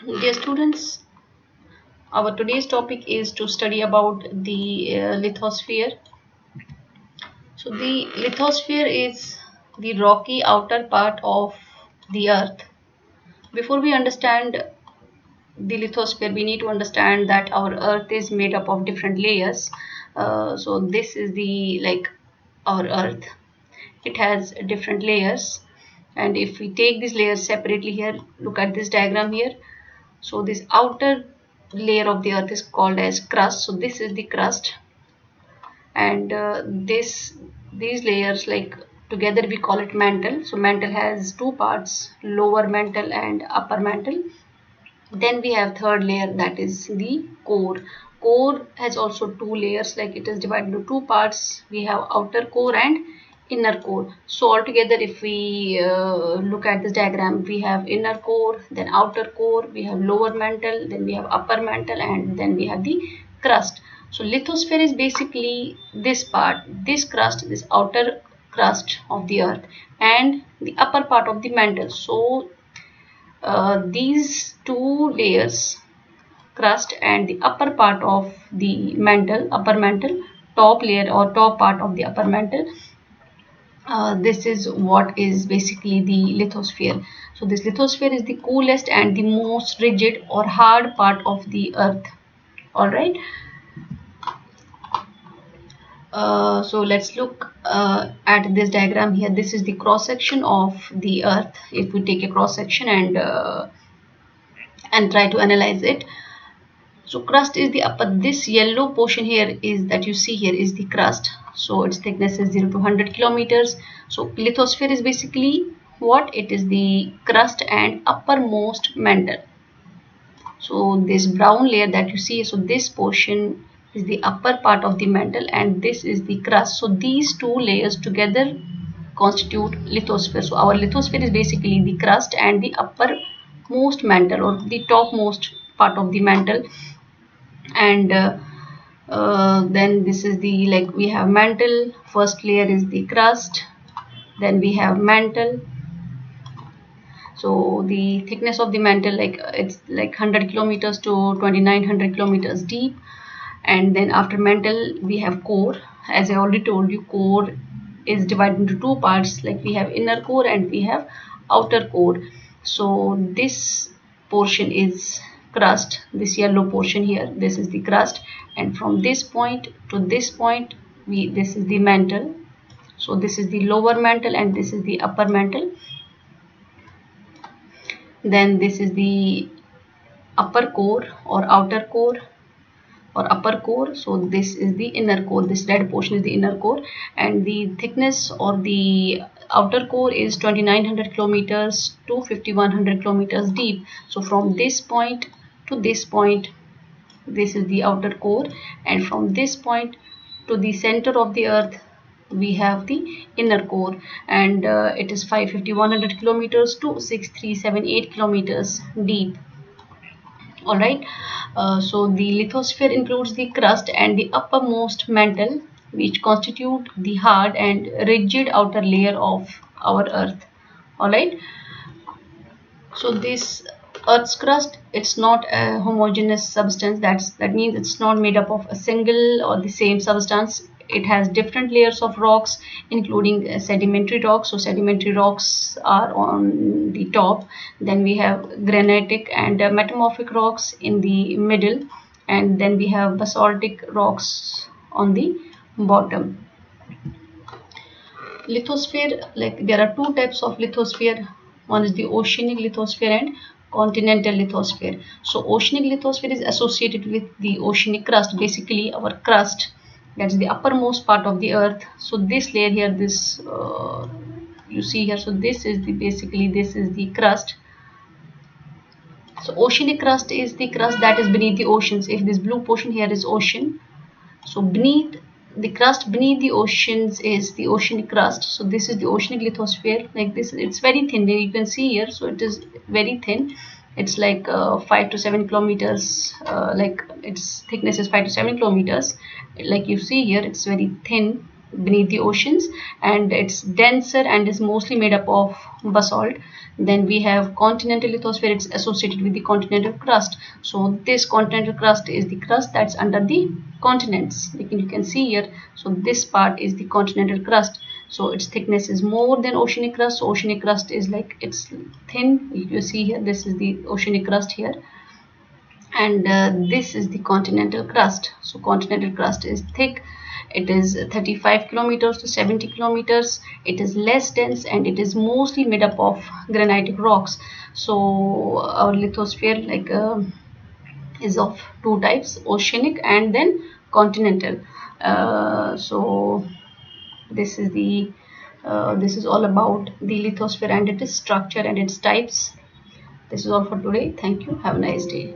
Dear students, our today's topic is to study about the lithosphere. So the lithosphere is the rocky outer part of the earth. Before we understand the lithosphere, we need to understand that our earth is made up of different layers. So this is the our earth. It has different layers, and if we take these layers separately here, look at this diagram here. So this outer layer of the earth is called as crust. So this is the crust, and these layers, like, together we call it mantle. So mantle has two parts, lower mantle and upper mantle. Then we have third layer, that is the core. Core has also two layers, like it is divided into two parts. We have outer core and inner core. So altogether, if we look at this diagram, we have inner core, then outer core, we have lower mantle, then we have upper mantle, and then we have the crust. So lithosphere is basically this part, this crust, this outer crust of the earth, and the upper part of the mantle. So these two layers, crust and the upper part of the mantle, upper mantle, top layer or top part of the upper mantle, this is what is basically the lithosphere. So this lithosphere is the coolest and the most rigid or hard part of the earth. All right. So let's look at this diagram here. This is the cross section of the earth. If we take a cross section and try to analyze it. So crust is the upper, this yellow portion here is that you see here is the crust. So its thickness is 0 to 100 kilometers. So lithosphere is basically what? It is the crust and uppermost mantle. So this brown layer that you see, so this portion is the upper part of the mantle and this is the crust. So these two layers together constitute lithosphere. So our lithosphere is basically the crust and the uppermost mantle, or the topmost part of the mantle. And then this is the, like, we have mantle. First layer is the crust, then we have mantle. So the thickness of the mantle, like, it's like 100 kilometers to 2900 kilometers deep. And then after mantle we have core. As I already told you, core is divided into two parts, like we have inner core and we have outer core. So this portion is crust, this yellow portion here, this is the crust, and from this point to this point, this is the mantle. So this is the lower mantle and this is the upper mantle. Then this is the upper core or outer core or upper core. So this is the inner core, this red portion is the inner core, and the thickness or the outer core is 2900 kilometers to 5100 kilometers deep. So from this point to this point, this is the outer core, and from this point to the center of the earth we have the inner core, and it is 550-100 kilometers to 6378 kilometers deep. All right. So the lithosphere includes the crust and the uppermost mantle, which constitute the hard and rigid outer layer of our earth. All right. So this earth's crust, it's not a homogeneous substance. That means it's not made up of a single or the same substance. It has different layers of rocks, including sedimentary rocks. So sedimentary rocks are on the top. Then we have granitic and metamorphic rocks in the middle, and then we have basaltic rocks on the bottom. Lithosphere, like, there are two types of lithosphere. One is the oceanic lithosphere and continental lithosphere. So oceanic lithosphere is associated with the oceanic crust, basically our crust, that's the uppermost part of the earth. So this layer here, this you see here, so this is the, basically this is the crust. So oceanic crust is the crust that is beneath the oceans. If this blue portion here is ocean, so beneath the crust beneath the oceans is the oceanic crust. So this is the oceanic lithosphere, like this. It's very thin, you can see here. So it is very thin. It's like 5 to 7 kilometers, like its thickness is 5 to 7 kilometers. Like you see here, it's very thin. beneath the oceans, and it's denser and is mostly made up of basalt. Then we have continental lithosphere. It's associated with the continental crust. So this continental crust is the crust that's under the continents. You can see here. So this part is the continental crust. So its thickness is more than oceanic crust. So oceanic crust is like, it's thin. You see here, this is the oceanic crust here, and this is the continental crust. So continental crust is thick. It is 35 kilometers to 70 kilometers. It is less dense, and it is mostly made up of granitic rocks. So our lithosphere is of two types, oceanic and then continental. So this is the this is all about the lithosphere and its structure and its types. This is all for today. Thank you. Have a nice day.